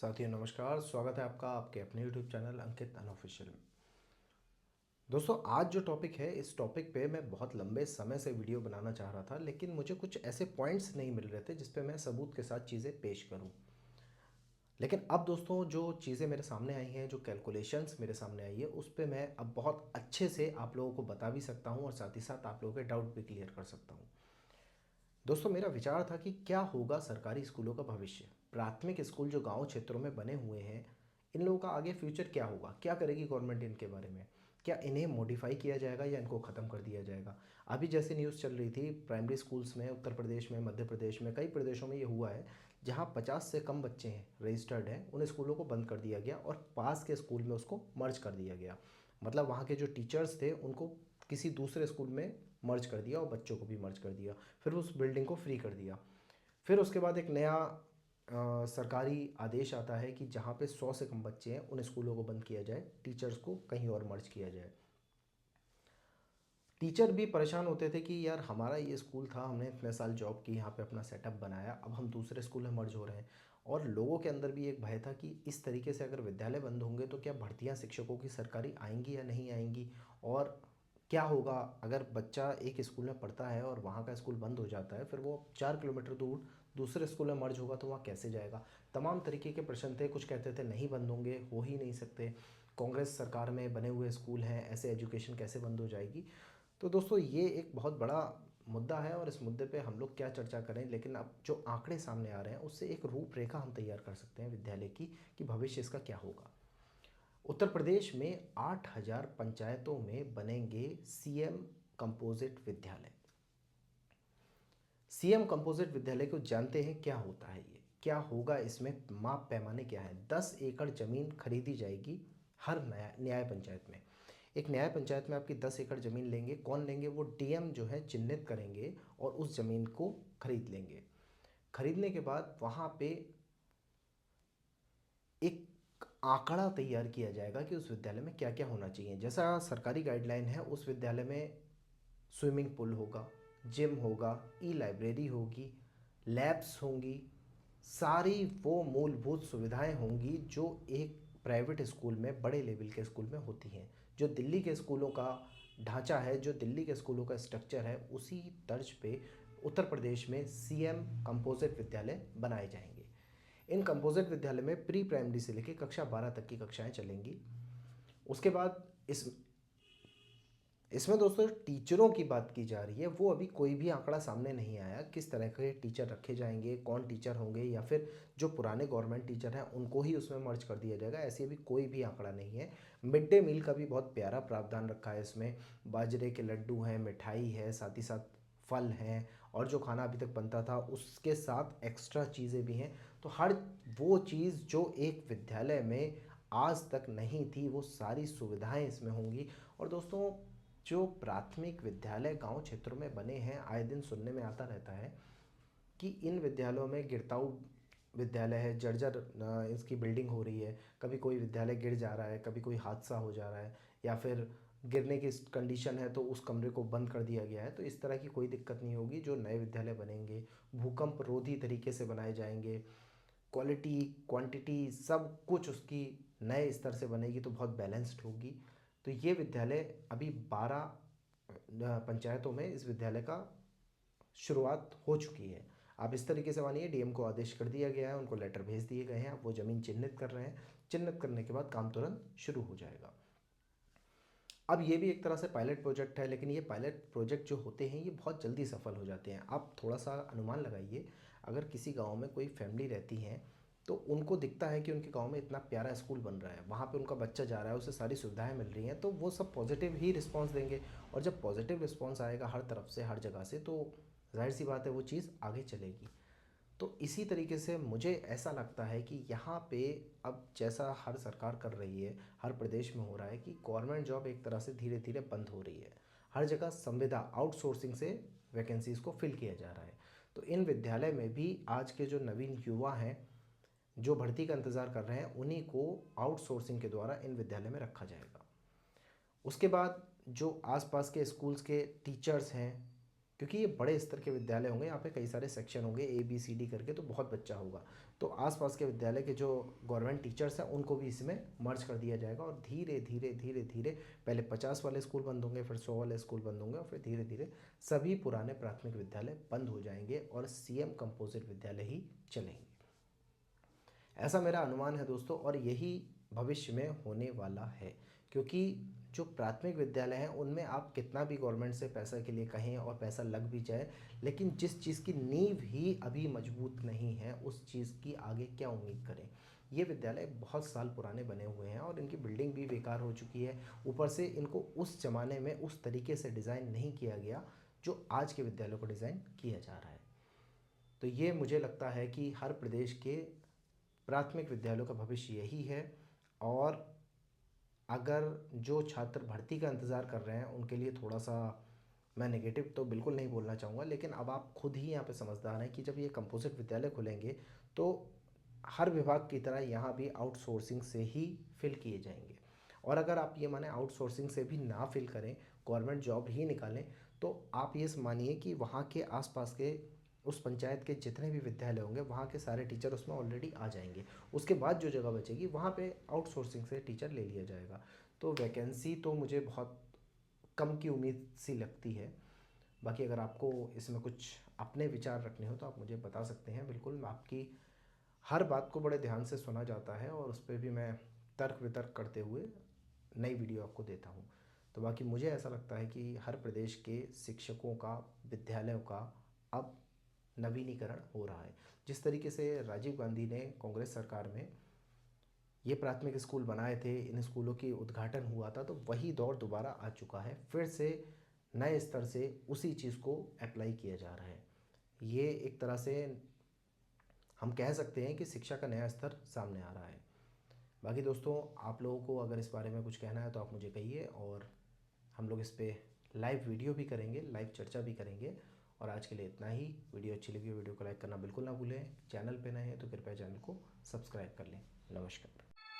साथियों नमस्कार, स्वागत है आपका आपके अपने YouTube चैनल अंकित अनऑफिशियल में। दोस्तों आज जो टॉपिक है, इस टॉपिक पे मैं बहुत लंबे समय से वीडियो बनाना चाह रहा था, लेकिन मुझे कुछ ऐसे पॉइंट्स नहीं मिल रहे थे जिस पे मैं सबूत के साथ चीज़ें पेश करूं। लेकिन अब दोस्तों जो चीज़ें मेरे सामने आई हैं, जो कैलकुलेशंस मेरे सामने आई है, उस पे मैं अब बहुत अच्छे से आप लोगों को बता भी सकता हूँ और साथ ही साथ आप लोगों के डाउट भी क्लियर कर सकता हूँ। दोस्तों मेरा विचार था कि क्या होगा सरकारी स्कूलों का भविष्य। प्राथमिक स्कूल जो गांव क्षेत्रों में बने हुए हैं, इन लोगों का आगे फ्यूचर क्या होगा, क्या करेगी गवर्नमेंट इनके बारे में। क्या इन्हें मॉडिफाई किया जाएगा या इनको ख़त्म कर दिया जाएगा। अभी जैसे न्यूज़ चल रही थी प्राइमरी स्कूल्स में, उत्तर प्रदेश में, मध्य प्रदेश में, कई प्रदेशों में ये हुआ है जहाँ 50 से कम बच्चे हैं रजिस्टर्ड हैं, उन स्कूलों को बंद कर दिया गया और पास के स्कूल में उसको मर्ज कर दिया गया। मतलब वहाँ के जो टीचर्स थे उनको किसी दूसरे स्कूल में मर्ज कर दिया और बच्चों को भी मर्ज कर दिया, फिर उस बिल्डिंग को फ्री कर दिया। फिर उसके बाद एक नया सरकारी आदेश आता है कि जहाँ पे 100 से कम बच्चे हैं उन स्कूलों को बंद किया जाए, टीचर्स को कहीं और मर्ज किया जाए। टीचर भी परेशान होते थे कि यार हमारा ये स्कूल था, हमने इतने साल जॉब की, यहाँ पे अपना सेटअप बनाया, अब हम दूसरे स्कूल में मर्ज हो रहे हैं। और लोगों के अंदर भी एक भय था कि इस तरीके से अगर विद्यालय बंद होंगे तो क्या भर्तियाँ शिक्षकों की सरकारी आएंगी या नहीं आएंगी, और क्या होगा अगर बच्चा एक स्कूल में पढ़ता है और वहाँ का स्कूल बंद हो जाता है, फिर वो 4 किलोमीटर दूर दूसरे स्कूल में मर्ज होगा तो वहाँ कैसे जाएगा। तमाम तरीके के प्रश्न थे। कुछ कहते थे नहीं बंद होंगे, हो ही नहीं सकते, कांग्रेस सरकार में बने हुए स्कूल हैं, ऐसे एजुकेशन कैसे बंद हो जाएगी। तो दोस्तों ये एक बहुत बड़ा मुद्दा है और इस मुद्दे पे हम लोग क्या चर्चा करें, लेकिन अब जो आंकड़े सामने आ रहे हैं उससे एक रूपरेखा हम तैयार कर सकते हैं विद्यालय की कि भविष्य इसका क्या होगा। उत्तर प्रदेश में 8,000 पंचायतों में बनेंगे सीएम कंपोजिट विद्यालय। सीएम कंपोजिट विद्यालय को जानते हैं क्या होता है, ये क्या होगा, इसमें माप पैमाने क्या है। 10 एकड़ ज़मीन खरीदी जाएगी हर नया न्याय पंचायत में। एक न्याय पंचायत में आपकी 10 एकड़ ज़मीन लेंगे, कौन लेंगे, वो डीएम जो है चिन्हित करेंगे और उस ज़मीन को खरीद लेंगे। खरीदने के बाद वहाँ पे एक आंकड़ा तैयार किया जाएगा कि उस विद्यालय में क्या क्या होना चाहिए। जैसा सरकारी गाइडलाइन है, उस विद्यालय में स्विमिंग पूल होगा, जिम होगा, ई लाइब्रेरी होगी, लैब्स होंगी, सारी वो मूलभूत सुविधाएं होंगी जो एक प्राइवेट स्कूल में, बड़े लेवल के स्कूल में होती हैं। जो दिल्ली के स्कूलों का ढांचा है, जो दिल्ली के स्कूलों का स्ट्रक्चर है, उसी तर्ज पे उत्तर प्रदेश में सीएम कंपोजिट विद्यालय बनाए जाएंगे। इन कंपोजिट विद्यालय में प्री प्राइमरी से लेकर कक्षा 12 तक की कक्षाएं चलेंगी। उसके बाद इसमें दोस्तों टीचरों की बात की जा रही है, वो अभी कोई भी आंकड़ा सामने नहीं आया किस तरह के टीचर रखे जाएंगे, कौन टीचर होंगे, या फिर जो पुराने गवर्नमेंट टीचर हैं उनको ही उसमें मर्ज कर दिया जाएगा, ऐसी अभी कोई भी आंकड़ा नहीं है। मिड डे मील का भी बहुत प्यारा प्रावधान रखा है इसमें। बाजरे के लड्डू हैं, मिठाई है, साथ ही साथ फल हैं, और जो खाना अभी तक बनता था उसके साथ एक्स्ट्रा चीज़ें भी हैं। तो हर वो चीज़ जो एक विद्यालय में आज तक नहीं थी, वो सारी सुविधाएं इसमें होंगी। और दोस्तों जो प्राथमिक विद्यालय गांव क्षेत्रों में बने हैं, आए दिन सुनने में आता रहता है कि इन विद्यालयों में गिरताऊ विद्यालय है, जर्जर इसकी बिल्डिंग हो रही है, कभी कोई विद्यालय गिर जा रहा है, कभी कोई हादसा हो जा रहा है, या फिर गिरने की कंडीशन है तो उस कमरे को बंद कर दिया गया है। तो इस तरह की कोई दिक्कत नहीं होगी। जो नए विद्यालय बनेंगे भूकंप रोधी तरीके से बनाए जाएंगे, क्वालिटी क्वांटिटी सब कुछ उसकी नए स्तर से बनेगी, तो बहुत बैलेंस्ड होगी। तो ये विद्यालय अभी 12 पंचायतों में इस विद्यालय का शुरुआत हो चुकी है। आप इस तरीके से मानिए डीएम को आदेश कर दिया गया है, उनको लेटर भेज दिए गए हैं, अब वो ज़मीन चिन्हित कर रहे हैं। चिन्हित करने के बाद काम तुरंत शुरू हो जाएगा। अब ये भी एक तरह से पायलट प्रोजेक्ट है, लेकिन ये पायलट प्रोजेक्ट जो होते हैं ये बहुत जल्दी सफल हो जाते हैं। आप थोड़ा सा अनुमान लगाइए, अगर किसी गांव में कोई फैमिली रहती है तो उनको दिखता है कि उनके गांव में इतना प्यारा स्कूल बन रहा है, वहाँ पे उनका बच्चा जा रहा है, उसे सारी सुविधाएं मिल रही हैं, तो वो सब पॉजिटिव ही रिस्पॉन्स देंगे। और जब पॉजिटिव रिस्पॉन्स आएगा हर तरफ से, हर जगह से, तो जाहिर सी बात है वो चीज़ आगे चलेगी। तो इसी तरीके से मुझे ऐसा लगता है कि यहाँ पे अब जैसा हर सरकार कर रही है, हर प्रदेश में हो रहा है कि गवर्नमेंट जॉब एक तरह से धीरे धीरे बंद हो रही है। हर जगह संविदा आउटसोर्सिंग से वैकेंसीज़ को फिल किया जा रहा है। तो इन विद्यालय में भी आज के जो नवीन युवा हैं, जो भर्ती का इंतज़ार कर रहे हैं, उन्हीं को आउटसोर्सिंग के द्वारा इन विद्यालय में रखा जाएगा। उसके बाद जो आसपास के स्कूल्स के टीचर्स हैं, क्योंकि ये बड़े स्तर के विद्यालय होंगे, यहाँ पे कई सारे सेक्शन होंगे ABCD करके, तो बहुत बच्चा होगा। तो आसपास के विद्यालय के जो गवर्नमेंट टीचर्स हैं उनको भी इसमें मर्ज कर दिया जाएगा और धीरे धीरे धीरे धीरे पहले 50 वाले स्कूल बंद होंगे, फिर 100 वाले स्कूल बंद होंगे और फिर धीरे धीरे सभी पुराने प्राथमिक विद्यालय बंद हो जाएंगे और CM कंपोजिट विद्यालय ही चलेंगे। ऐसा मेरा अनुमान है दोस्तों, और यही भविष्य में होने वाला है। क्योंकि जो प्राथमिक विद्यालय हैं उनमें आप कितना भी गवर्नमेंट से पैसा के लिए कहें और पैसा लग भी जाए, लेकिन जिस चीज़ की नींव ही अभी मजबूत नहीं है उस चीज़ की आगे क्या उम्मीद करें। ये विद्यालय बहुत साल पुराने बने हुए हैं और इनकी बिल्डिंग भी बेकार हो चुकी है। ऊपर से इनको उस ज़माने में उस तरीके से डिज़ाइन नहीं किया गया जो आज के विद्यालयों को डिज़ाइन किया जा रहा है। तो ये मुझे लगता है कि हर प्रदेश के प्राथमिक विद्यालयों का भविष्य यही है। और अगर जो छात्र भर्ती का इंतज़ार कर रहे हैं उनके लिए थोड़ा सा, मैं नेगेटिव तो बिल्कुल नहीं बोलना चाहूँगा, लेकिन अब आप खुद ही यहाँ पे समझदार हैं कि जब ये कंपोजिट विद्यालय खुलेंगे तो हर विभाग की तरह यहाँ भी आउटसोर्सिंग से ही फिल किए जाएंगे। और अगर आप ये माने आउटसोर्सिंग से भी ना फिल करें, गवर्नमेंट जॉब ही निकालें, तो आप ये मानिए कि वहाँ के आसपास के उस पंचायत के जितने भी विद्यालय होंगे वहाँ के सारे टीचर उसमें ऑलरेडी आ जाएंगे। उसके बाद जो जगह बचेगी वहाँ पे आउटसोर्सिंग से टीचर ले लिया जाएगा। तो वैकेंसी तो मुझे बहुत कम की उम्मीद सी लगती है। बाकी अगर आपको इसमें कुछ अपने विचार रखने हो तो आप मुझे बता सकते हैं। बिल्कुल, आपकी हर बात को बड़े ध्यान से सुना जाता है और उस पर भी मैं तर्क वितर्क करते हुए नई वीडियो आपको देता हूँ। तो बाकी मुझे ऐसा लगता है कि हर प्रदेश के शिक्षकों का, विद्यालयों का अब नवीनीकरण हो रहा है। जिस तरीके से राजीव गांधी ने कांग्रेस सरकार में ये प्राथमिक स्कूल बनाए थे, इन स्कूलों की उद्घाटन हुआ था, तो वही दौर दोबारा आ चुका है। फिर से नए स्तर से उसी चीज़ को अप्लाई किया जा रहा है। ये एक तरह से हम कह सकते हैं कि शिक्षा का नया स्तर सामने आ रहा है। बाकी दोस्तों, आप लोगों को अगर इस बारे में कुछ कहना है तो आप मुझे कहिए और हम लोग इस पे लाइव वीडियो भी करेंगे, लाइव चर्चा भी करेंगे। और आज के लिए इतना ही। वीडियो अच्छी लगी वीडियो को लाइक करना बिल्कुल ना भूलें। चैनल पे नए हैं तो कृपया चैनल को सब्सक्राइब कर लें। नमस्कार।